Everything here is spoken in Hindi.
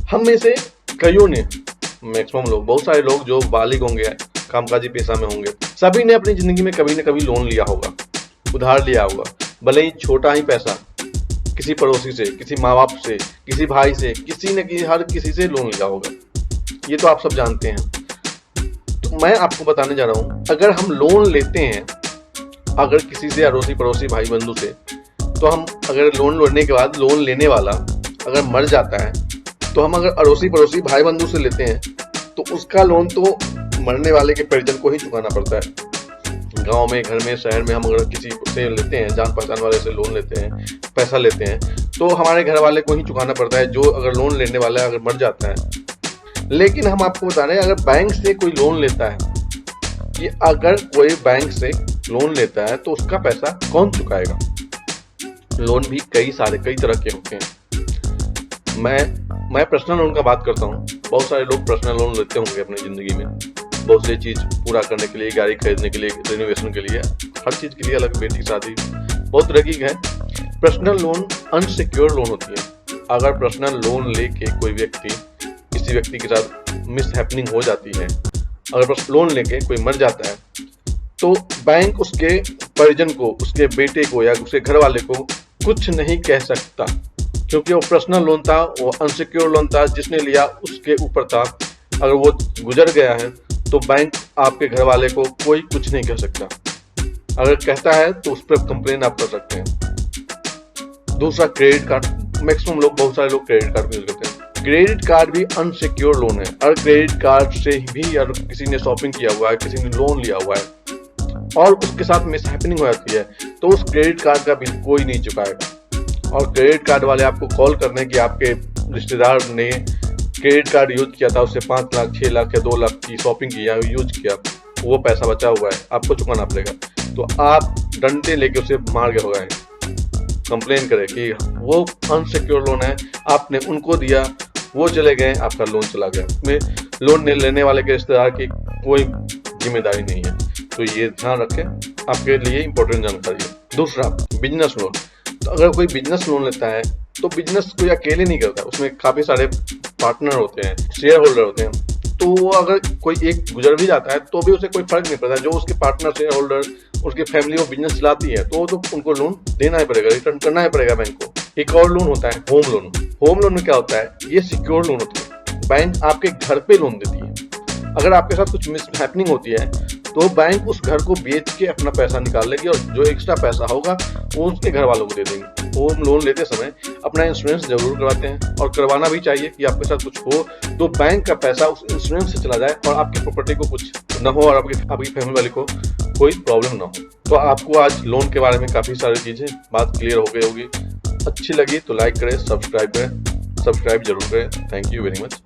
हम में से कईयों ने, मैक्सिमम लोग, बहुत सारे लोग जो बालिग होंगे, कामकाजी पेशा में होंगे, सभी ने अपनी जिंदगी में कभी न कभी लोन लिया होगा, उधार लिया होगा, भले ही छोटा ही पैसा, किसी पड़ोसी से, किसी माँ बाप से, किसी भाई से, किसी न किसी, हर किसी से लोन लिया होगा। ये तो आप सब जानते हैं। तो मैं आपको बताने जा रहा हूँ, अगर हम लोन लेते हैं, अगर किसी से, अड़ोसी पड़ोसी, भाई बंधु से, तो हम अगर लोन लेने के बाद लोन लेने वाला अगर मर जाता है, तो हम अगर अड़ोसी पड़ोसी, भाई बंधु से लेते हैं, तो उसका लोन तो मरने वाले के परिजन को ही चुकाना पड़ता है। गांव में, घर में, शहर में हम अगर किसी से लेते हैं, जान पहचान वाले से लोन लेते हैं, पैसा लेते हैं, तो हमारे घर वाले को ही चुकाना पड़ता है, जो अगर लोन लेने वाला अगर मर जाता है। लेकिन हम आपको बता रहे हैं, अगर बैंक से कोई लोन लेता है, कि अगर कोई बैंक से लोन लेता है तो उसका पैसा कौन चुकाएगा। लोन भी कई तरह के होते हैं। मैं पर्सनल लोन का बात करता हूँ। बहुत सारे लोग पर्सनल लोन लेते होंगे अपनी जिंदगी में, बहुत सी चीज पूरा करने के लिए, गाड़ी खरीदने के लिए, रिनोवेशन के लिए, हर चीज के लिए, अलग बेटी शादी, बहुत तरह की है। पर्सनल लोन अनसिक्योर लोन होती है। अगर पर्सनल लोन लेके कोई व्यक्ति, किसी व्यक्ति के साथ मिसहैपनिंग हो जाती है, अगर बस लोन लेके कोई मर जाता है, तो बैंक उसके परिजन को, उसके बेटे को या उसके घर वाले को कुछ नहीं कह सकता, क्योंकि वो पर्सनल लोन था, वो अनसिक्योर लोन था, जिसने लिया उसके ऊपर था। अगर वो गुजर गया है तो बैंक आपके घर वाले को कोई कुछ नहीं कह सकता। अगर कहता है तो उस पर कंप्लेन आप कर सकते हैं। दूसरा, क्रेडिट कार्ड। मैक्सिमम लोग, बहुत सारे लोग क्रेडिट कार्ड यूज करते हैं। क्रेडिट कार्ड भी अनसिक्योर लोन है। अगर क्रेडिट कार्ड से भी अगर किसी ने शॉपिंग किया हुआ है, किसी ने लोन लिया हुआ है और उसके साथ मिसहैपनिंग हो जाती है, तो उस क्रेडिट कार्ड का बिल कोई नहीं चुकाएगा। और क्रेडिट कार्ड वाले आपको कॉल करने की, आपके रिश्तेदार ने क्रेडिट कार्ड यूज किया था, उससे 5 लाख, 6 लाख या 2 लाख की शॉपिंग किया, यूज किया, वो पैसा बचा हुआ है, आपको चुकाना पड़ेगा। तो आप डंडे लेके उसे मार के हो गए, कंप्लेन करें कि वो अनसिक्योर लोन है, आपने उनको दिया, वो चले गए, आपका लोन चला गया। में लोन लेने वाले के रिश्तेदार की कोई जिम्मेदारी नहीं है। तो ये ध्यान रखें, आपके लिए इंपॉर्टेंट जानकारी है। दूसरा, बिजनेस लोन। तो अगर कोई बिजनेस लोन लेता है तो बिजनेस कोई अकेले नहीं करता, उसमें काफी सारे पार्टनर होते हैं, शेयर होल्डर होते हैं। तो वो अगर कोई एक गुजर भी जाता है तो भी उसे कोई फर्क नहीं पड़ता। जो उसके पार्टनर, शेयर होल्डर, उसकी फैमिली वो बिजनेस चलाती है, तो उनको लोन देना ही पड़ेगा, रिटर्न करना ही पड़ेगा बैंक को। एक और लोन होता है होम लोन। होम लोन में क्या होता है, ये सिक्योर लोन होती है। बैंक आपके घर पे लोन देती है। अगर आपके साथ कुछ मिसहैपनिंग होती है तो बैंक उस घर को बेच के अपना पैसा निकाल लेगी, और जो एक्स्ट्रा पैसा होगा वो उसके घर वालों को दे देंगे। होम लोन लेते समय अपना इंश्योरेंस जरूर करवाते हैं, और करवाना भी चाहिए कि आपके साथ कुछ हो तो बैंक का पैसा उस इंश्योरेंस से चला जाए और आपकी प्रॉपर्टी को कुछ न हो, और आपकी फैमिली वाले को कोई प्रॉब्लम ना हो। तो आपको आज लोन के बारे में काफी सारी चीजें, बात क्लियर हो गई होगी। अच्छी लगी तो लाइक करें, सब्सक्राइब जरूर करें। Thank you very much.